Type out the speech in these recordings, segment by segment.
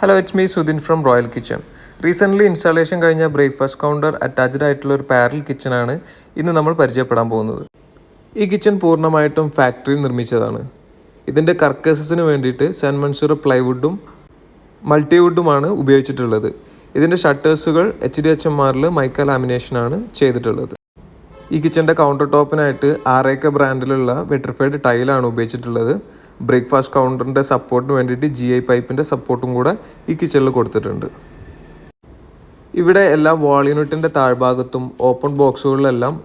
Hello, it's me Sudin from royal kitchen. Recently installation കഴിഞ്ഞ breakfast counter attached ആയിട്ടുള്ള ഒരു parallel കിച്ചണാണ് ഇന്ന് നമ്മൾ പരിചയപ്പെടാൻ പോകുന്നത്. ഈ കിച്ചൺ പൂർണ്ണമായിട്ടും ഫാക്ടറിയിൽ നിർമ്മിച്ചതാണ്. ഇതിൻ്റെ കർക്കസസിന് വേണ്ടിയിട്ട് സെൻമൺസൂർ പ്ലൈവുഡും മൾട്ടിവുഡുമാണ് ഉപയോഗിച്ചിട്ടുള്ളത്. ഇതിൻ്റെ ഷട്ടേഴ്സുകൾ HDHMR മൈക്ക ലാമിനേഷനാണ് ചെയ്തിട്ടുള്ളത്. ഈ കിച്ചൻ്റെ കൗണ്ടർ ടോപ്പിനായിട്ട് ആറേക്ക ബ്രാൻഡിലുള്ള വെട്രിഫൈഡ് ടൈലാണ് ഉപയോഗിച്ചിട്ടുള്ളത്. ബ്രേക്ക്ഫാസ്റ്റ് കൗണ്ടറിൻ്റെ സപ്പോർട്ടിന് വേണ്ടിയിട്ട് GI പൈപ്പിൻ്റെ സപ്പോർട്ടും കൂടെ ഈ കിച്ചണിൽ കൊടുത്തിട്ടുണ്ട്. ഇവിടെ എല്ലാ വാൾ യൂണിറ്റിൻ്റെ താഴ്ഭാഗത്തും ഓപ്പൺ ബോക്സുകളിലെല്ലാം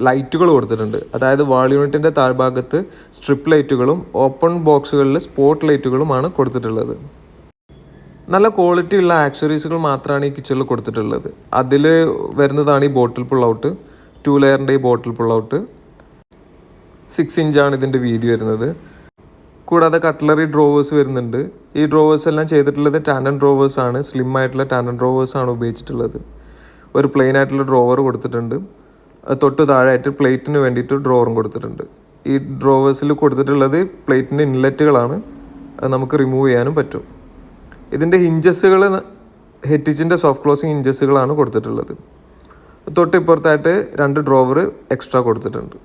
ലൈറ്റുകൾ കൊടുത്തിട്ടുണ്ട്. അതായത് വാൾ യൂണിറ്റിൻ്റെ താഴ്ഭാഗത്ത് സ്ട്രിപ്പ് ലൈറ്റുകളും ഓപ്പൺ ബോക്സുകളിൽ സ്പോട്ട് ലൈറ്റുകളുമാണ് കൊടുത്തിട്ടുള്ളത്. നല്ല ക്വാളിറ്റി ഉള്ള ആക്സറീസുകൾ മാത്രമാണ് ഈ കിച്ചണിൽ കൊടുത്തിട്ടുള്ളത്. അതിൽ വരുന്നതാണ് ഈ ബോട്ടിൽ പുൾ ഔട്ട്, 2 ലെയറിൻ്റെ ഈ ബോട്ടിൽ പുൾ ഔട്ട്. 6 ഇഞ്ചാണ് ഇതിൻ്റെ വീതി വരുന്നത്. കൂടാതെ കട്ട്ലറി ഡ്രോവേഴ്സ് വരുന്നുണ്ട്. ഈ ഡ്രോവേഴ്സ് എല്ലാം ചെയ്തിട്ടുള്ളത് ടാൻഡൻ ഡ്രോവേഴ്സ് ആണ്. സ്ലിം ആയിട്ടുള്ള ടാൻഡൻ ഡ്രോവേഴ്സ് ആണ് ഉപയോഗിച്ചിട്ടുള്ളത്. ഒരു പ്ലെയിൻ ആയിട്ടുള്ള ഡ്രോവർ കൊടുത്തിട്ടുണ്ട്. തൊട്ട് താഴെയായിട്ട് പ്ലേറ്റിന് വേണ്ടിയിട്ട് ഡ്രോവറും കൊടുത്തിട്ടുണ്ട്. ഈ ഡ്രോവേഴ്സിൽ കൊടുത്തിട്ടുള്ളത് പ്ലേറ്റിൻ്റെ ഇൻലെറ്റുകളാണ്. അത് നമുക്ക് റിമൂവ് ചെയ്യാനും പറ്റും. ഇതിൻ്റെ ഹിഞ്ചസുകൾ ഹെറ്റിച്ചിൻ്റെ സോഫ്റ്റ് ക്ലോസിങ് ഹിഞ്ചസുകളാണ് കൊടുത്തിട്ടുള്ളത്. തൊട്ടിപ്പുറത്തായിട്ട് 2 ഡ്രോവർ എക്സ്ട്രാ കൊടുത്തിട്ടുണ്ട്.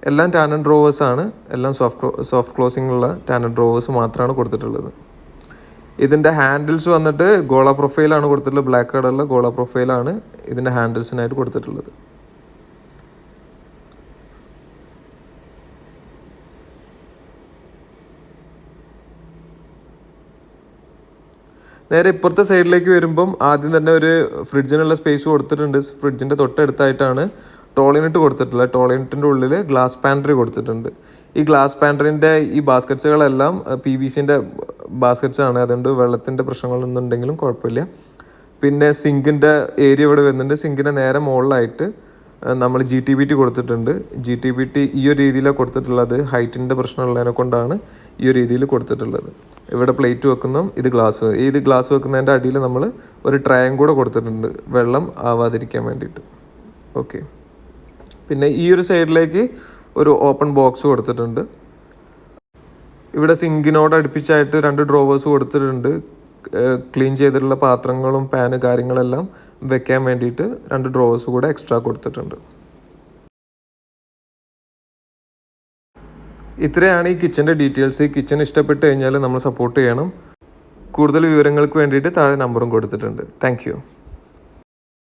എല്ലാം ടാനൻ ഡ്രോവേഴ്സ് ആണ്. എല്ലാം സോഫ്റ്റ് ക്ലോസിംഗ് ഉള്ള ടാനൻ ഡ്രോവേഴ്സ് മാത്രമാണ് കൊടുത്തിട്ടുള്ളത്. ഇതിൻ്റെ ഹാൻഡിൽസ് വന്നിട്ട് ഗോള പ്രൊഫൈലാണ് കൊടുത്തിട്ടുള്ളത്. ബ്ലാക്ക് കളറുള്ള ഗോള പ്രൊഫൈലാണ് ഇതിൻ്റെ ഹാൻഡിൽസിനായിട്ട് കൊടുത്തിട്ടുള്ളത്. നേരെ ഇപ്പുറത്തെ സൈഡിലേക്ക് വരുമ്പം ആദ്യം തന്നെ ഒരു ഫ്രിഡ്ജിനുള്ള സ്പേസ് കൊടുത്തിട്ടുണ്ട്. ഫ്രിഡ്ജിൻ്റെ തൊട്ടടുത്തായിട്ടാണ് ടോൾ യൂണിറ്റ് കൊടുത്തിട്ടുള്ളത്. ടോൾ യൂണിറ്റിൻ്റെ ഉള്ളിൽ ഗ്ലാസ് പാൻട്രി കൊടുത്തിട്ടുണ്ട്. ഈ ഗ്ലാസ് പാൻട്രീൻ്റെ ഈ ബാസ്ക്കറ്റ്സുകളെല്ലാം PVCൻ്റെ ബാസ്ക്കറ്റ്സ് ആണ്. അതുകൊണ്ട് വെള്ളത്തിൻ്റെ പ്രശ്നങ്ങളൊന്നും ഉണ്ടെങ്കിലും കുഴപ്പമില്ല. പിന്നെ സിങ്കിൻ്റെ ഏരിയ ഇവിടെ വരുന്നുണ്ട്. സിങ്കിൻ്റെ നേരെ മുകളിലായിട്ട് നമ്മൾ GTBT കൊടുത്തിട്ടുണ്ട്. GTBT ഈ ഒരു രീതിയിലാണ് കൊടുത്തിട്ടുള്ളത്. ഹൈറ്റിൻ്റെ പ്രശ്നമുള്ളതിനെ കൊണ്ടാണ് ഈ ഒരു രീതിയിൽ കൊടുത്തിട്ടുള്ളത്. ഇവിടെ പ്ലേറ്റ് വെക്കുന്ന ഇത് ഗ്ലാസ് വെക്കുന്നതിൻ്റെ അടിയിൽ നമ്മൾ ഒരു ട്രയം കൂടെ കൊടുത്തിട്ടുണ്ട്, വെള്ളം ആവാതിരിക്കാൻ വേണ്ടിയിട്ട്. ഓക്കെ. പിന്നെ ഈ ഒരു സൈഡിലേക്ക് ഒരു ഓപ്പൺ ബോക്സ് കൊടുത്തിട്ടുണ്ട്. ഇവിടെ സിങ്കിനോട് അടുപ്പിച്ചായിട്ട് 2 ഡ്രോവേഴ്സ് കൊടുത്തിട്ടുണ്ട്. ക്ലീൻ ചെയ്തിട്ടുള്ള പാത്രങ്ങളും പാന് കാര്യങ്ങളെല്ലാം വെക്കാൻ വേണ്ടിയിട്ട് 2 ഡ്രോവേഴ്സ് കൂടെ എക്സ്ട്രാ കൊടുത്തിട്ടുണ്ട്. ഇത്രയാണ് ഈ കിച്ചൻ്റെ ഡീറ്റെയിൽസ്. ഈ കിച്ചൺ ഇഷ്ടപ്പെട്ട് കഴിഞ്ഞാൽ നമ്മൾ സപ്പോർട്ട് ചെയ്യണം. കൂടുതൽ വിവരങ്ങൾക്ക് വേണ്ടിയിട്ട് താഴെ നമ്പറും കൊടുത്തിട്ടുണ്ട്. താങ്ക്